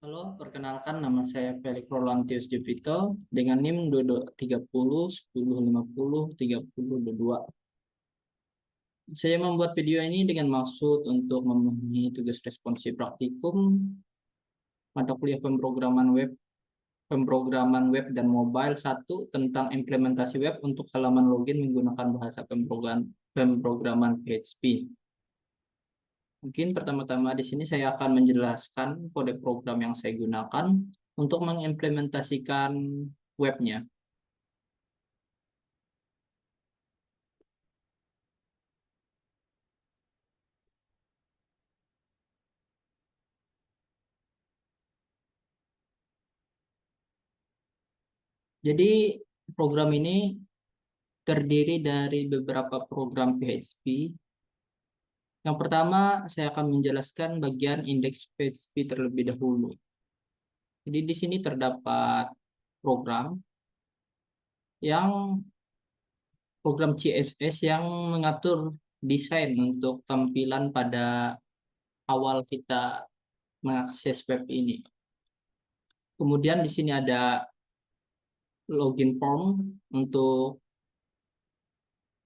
Halo, perkenalkan nama saya Felix Rolantius Jupito dengan NIM 2230 1050 3022. Saya membuat video ini dengan maksud untuk memenuhi tugas responsi praktikum mata kuliah pemrograman web dan mobile satu tentang implementasi web untuk halaman login menggunakan bahasa pemrograman PHP. Mungkin pertama-tama di sini saya akan menjelaskan kode program yang saya gunakan untuk mengimplementasikan webnya. Jadi program ini terdiri dari beberapa program PHP. Yang pertama, saya akan menjelaskan bagian indeks PHP terlebih dahulu. Jadi di sini terdapat program yang program CSS yang mengatur desain untuk tampilan pada awal kita mengakses web ini. Kemudian di sini ada login untuk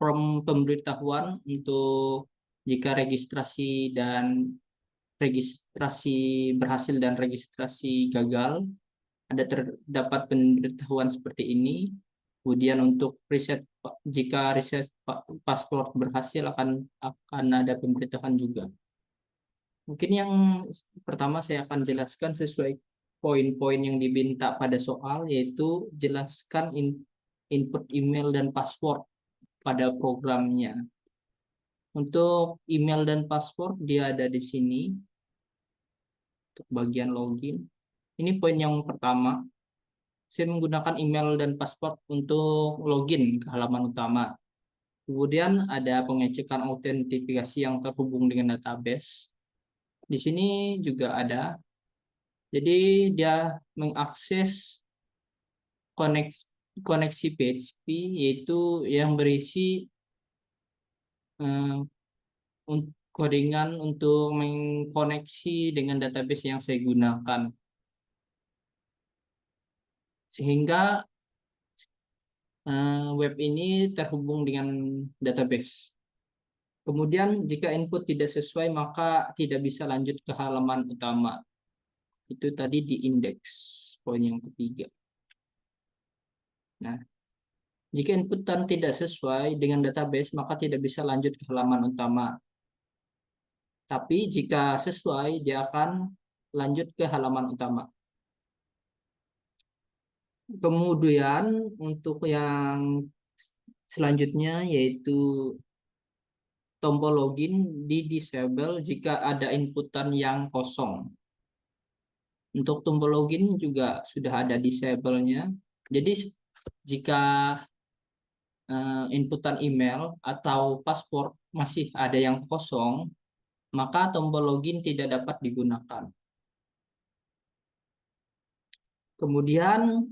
form pemberitahuan untuk jika registrasi berhasil dan registrasi gagal, terdapat pemberitahuan seperti ini. Kemudian untuk jika reset password berhasil akan ada pemberitahuan juga. Mungkin yang pertama saya akan jelaskan sesuai poin-poin yang diminta pada soal, yaitu jelaskan input email dan password pada programnya. Untuk email dan password dia ada di sini untuk bagian login. Ini poin yang pertama. Saya menggunakan email dan password untuk login ke halaman utama. Kemudian ada pengecekan autentifikasi yang terhubung dengan database. Di sini juga ada. Jadi dia mengakses koneksi PHP, yaitu yang berisi codingan untuk mengkoneksi dengan database yang saya gunakan. Sehingga web ini terhubung dengan database. Kemudian jika input tidak sesuai maka tidak bisa lanjut ke halaman utama. Itu tadi di indeks, poin yang ketiga. Nah, jika inputan tidak sesuai dengan database maka tidak bisa lanjut ke halaman utama. Tapi jika sesuai dia akan lanjut ke halaman utama. Kemudian untuk yang selanjutnya yaitu tombol login di disable jika ada inputan yang kosong. Untuk tombol login juga sudah ada disable-nya. Jadi jika inputan email atau password masih ada yang kosong, maka tombol login tidak dapat digunakan. Kemudian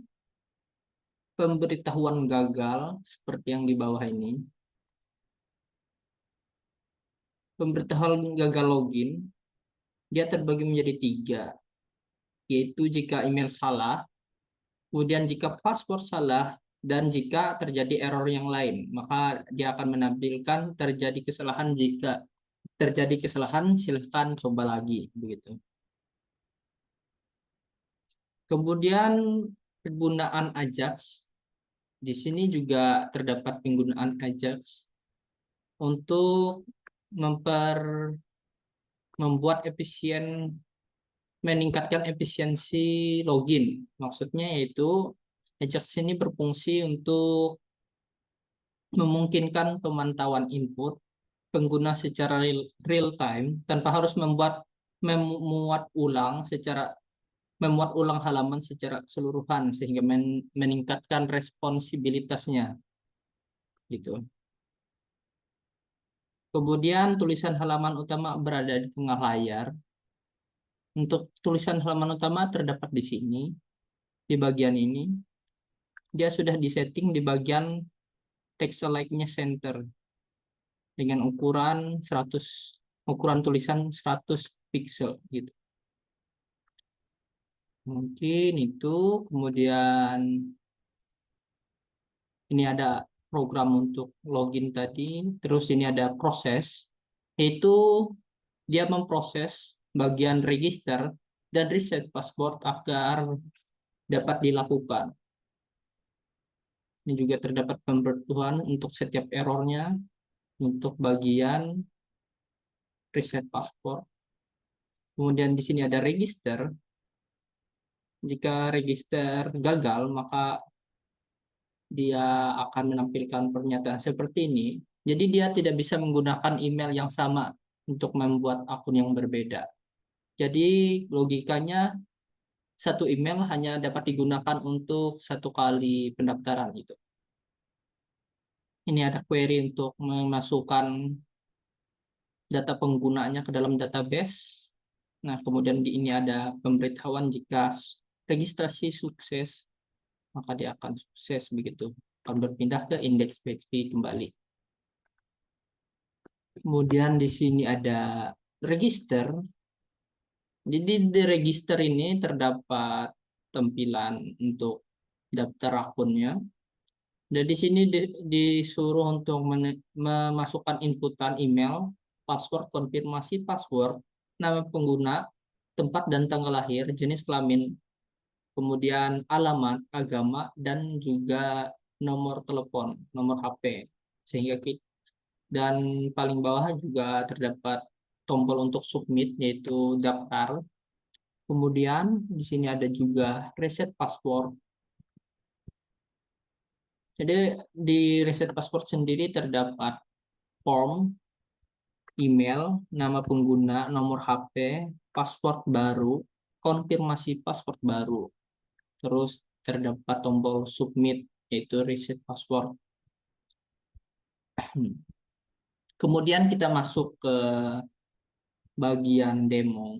pemberitahuan gagal seperti yang di bawah ini. Pemberitahuan gagal login dia terbagi menjadi 3, yaitu jika email salah, kemudian jika password salah, dan jika terjadi error yang lain, maka dia akan menampilkan terjadi kesalahan. Jika terjadi kesalahan, silahkan coba lagi, begitu. Kemudian penggunaan Ajax, di sini juga terdapat penggunaan Ajax untuk membuat meningkatkan efisiensi login. Maksudnya yaitu Ajax ini berfungsi untuk memungkinkan pemantauan input pengguna secara real time tanpa harus memuat ulang halaman secara keseluruhan sehingga meningkatkan responsibilitasnya gitu. Kemudian tulisan halaman utama berada di tengah layar. Untuk tulisan halaman utama terdapat di sini, di bagian ini. Dia sudah disetting di bagian text select-nya center dengan ukuran tulisan 100 pixel gitu. Mungkin itu. Kemudian ini ada program untuk login tadi. Terus ini ada proses, yaitu dia memproses bagian register dan reset password agar dapat dilakukan. Ini juga terdapat pemberitahuan untuk setiap errornya untuk bagian reset password. Kemudian di sini ada register. Jika register gagal, maka dia akan menampilkan pernyataan seperti ini. Jadi dia tidak bisa menggunakan email yang sama untuk membuat akun yang berbeda. Jadi logikanya satu email hanya dapat digunakan untuk satu kali pendaftaran gitu. Ini ada query untuk memasukkan data penggunanya ke dalam database. Nah, kemudian di ini ada pemberitahuan jika registrasi sukses, maka dia akan sukses begitu. Akan berpindah ke indeks PHP kembali. Kemudian di sini ada register. Jadi di register ini terdapat tampilan untuk daftar akunnya. Dan di sini disuruh untuk memasukkan inputan email, password, konfirmasi password, nama pengguna, tempat dan tanggal lahir, jenis kelamin, kemudian alamat, agama, dan juga nomor telepon, nomor HP. Sehingga dan paling bawah juga terdapat tombol untuk submit, yaitu daftar. Kemudian di sini ada juga reset password. Jadi di reset password sendiri terdapat form, email, nama pengguna, nomor HP, password baru, konfirmasi password baru. Terus terdapat tombol submit, yaitu reset password. Kemudian kita masuk ke bagian demo.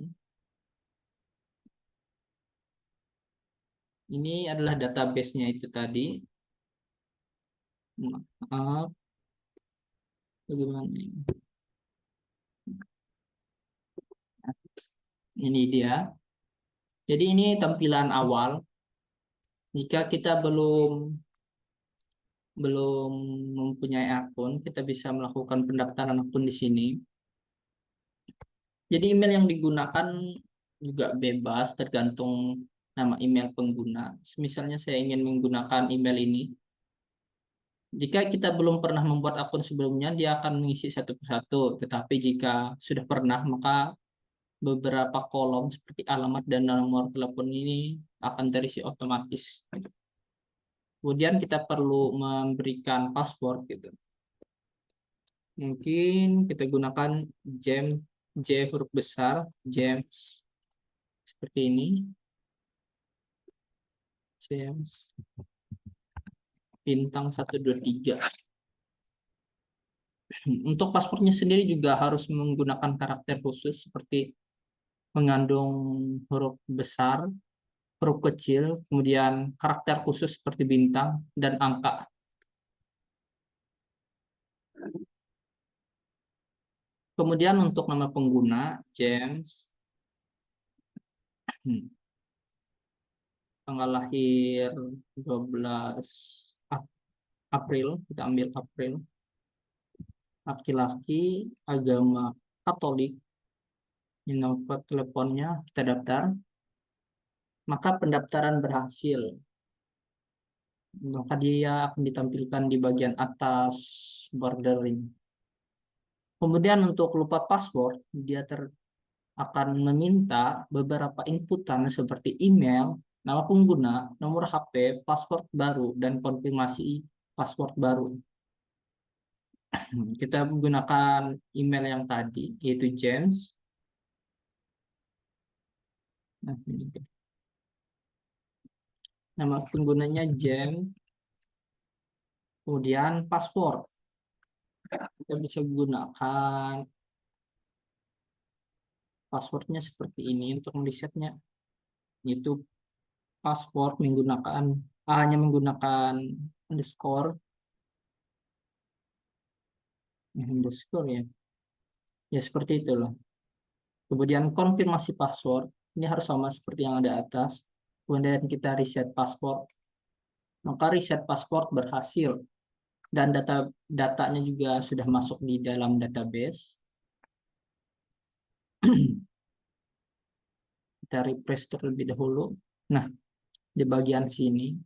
Ini adalah database-nya itu tadi. Maaf, bagaimana ini? Ini dia. Jadi ini tampilan awal. Jika kita belum belum mempunyai akun, kita bisa melakukan pendaftaran akun di sini. Jadi email yang digunakan juga bebas, tergantung nama email pengguna. Misalnya saya ingin menggunakan email ini. Jika kita belum pernah membuat akun sebelumnya, dia akan mengisi satu persatu. Tetapi jika sudah pernah, maka beberapa kolom seperti alamat dan nomor telepon ini akan terisi otomatis. Kemudian kita perlu memberikan password gitu. Mungkin kita gunakan James, J huruf besar, James seperti ini. James bintang 123. Untuk passwordnya sendiri juga harus menggunakan karakter khusus seperti mengandung huruf besar, huruf kecil, kemudian karakter khusus seperti bintang dan angka. Kemudian untuk nama pengguna, James, tanggal lahir 12 April, kita ambil April, laki-laki, agama Katolik, ini nomor teleponnya, kita daftar, maka pendaftaran berhasil. Maka dia akan ditampilkan di bagian atas bordering. Kemudian untuk lupa password, dia akan meminta beberapa inputan seperti email, nama pengguna, nomor HP, password baru, dan konfirmasi password baru. Kita menggunakan email yang tadi, yaitu James. Nah, ini. Nama penggunanya James, kemudian password. Kita bisa gunakan passwordnya seperti ini untuk merisetnya, yaitu password menggunakan hanya menggunakan underscore ya, ya seperti itulah. Kemudian konfirmasi password ini harus sama seperti yang ada atas. kemudian kita reset password, maka reset password berhasil dan datanya juga sudah masuk di dalam database. Kita refresh terlebih dahulu. Nah, di bagian sini.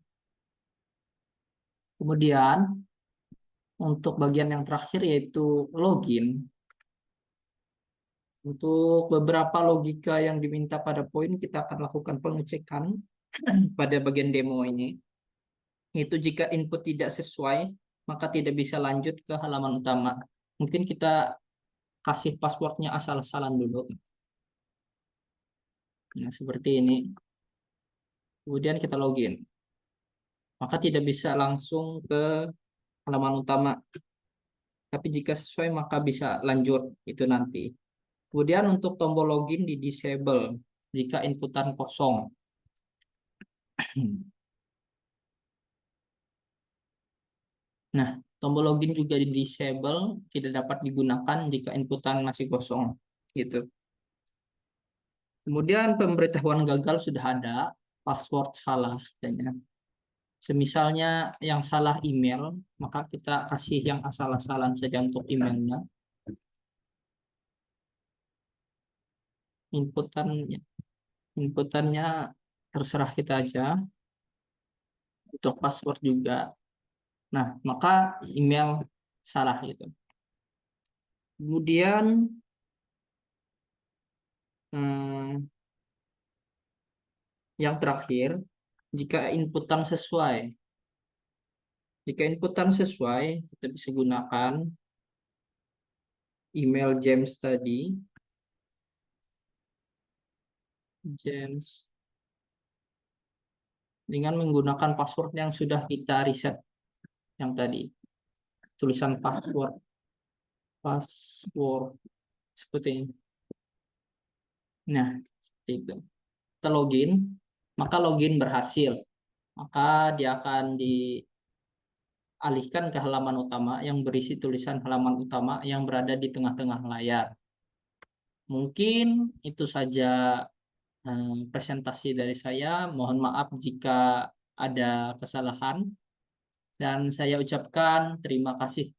Kemudian untuk bagian yang terakhir yaitu login. Untuk beberapa logika yang diminta pada poin, kita akan lakukan pengecekan pada bagian demo ini. Itu jika input tidak sesuai, maka tidak bisa lanjut ke halaman utama. Mungkin kita kasih passwordnya asal-asalan dulu. Nah, seperti ini. Kemudian kita login. Maka tidak bisa langsung ke halaman utama. Tapi jika sesuai, maka bisa lanjut. Itu nanti. Kemudian untuk tombol login di disable jika inputan kosong. Nah, tombol login juga di disable, tidak dapat digunakan jika inputan masih kosong. Gitu. Kemudian pemberitahuan gagal sudah ada, password salah katanya. Semisalnya yang salah email, maka kita kasih yang asal-asalan saja untuk emailnya. Inputannya, inputannya terserah kita aja. Untuk password juga. Nah, maka email salah gitu. Kemudian yang terakhir, jika inputan sesuai. Jika inputan sesuai, kita bisa gunakan email James tadi. James. Dengan menggunakan password yang sudah kita reset yang tadi. Tulisan password. Password. Seperti ini. Nah, seperti itu. Kita login, maka login berhasil. Maka dia akan dialihkan ke halaman utama yang berisi tulisan halaman utama yang berada di tengah-tengah layar. Mungkin itu saja presentasi dari saya. Mohon maaf jika ada kesalahan. Dan saya ucapkan terima kasih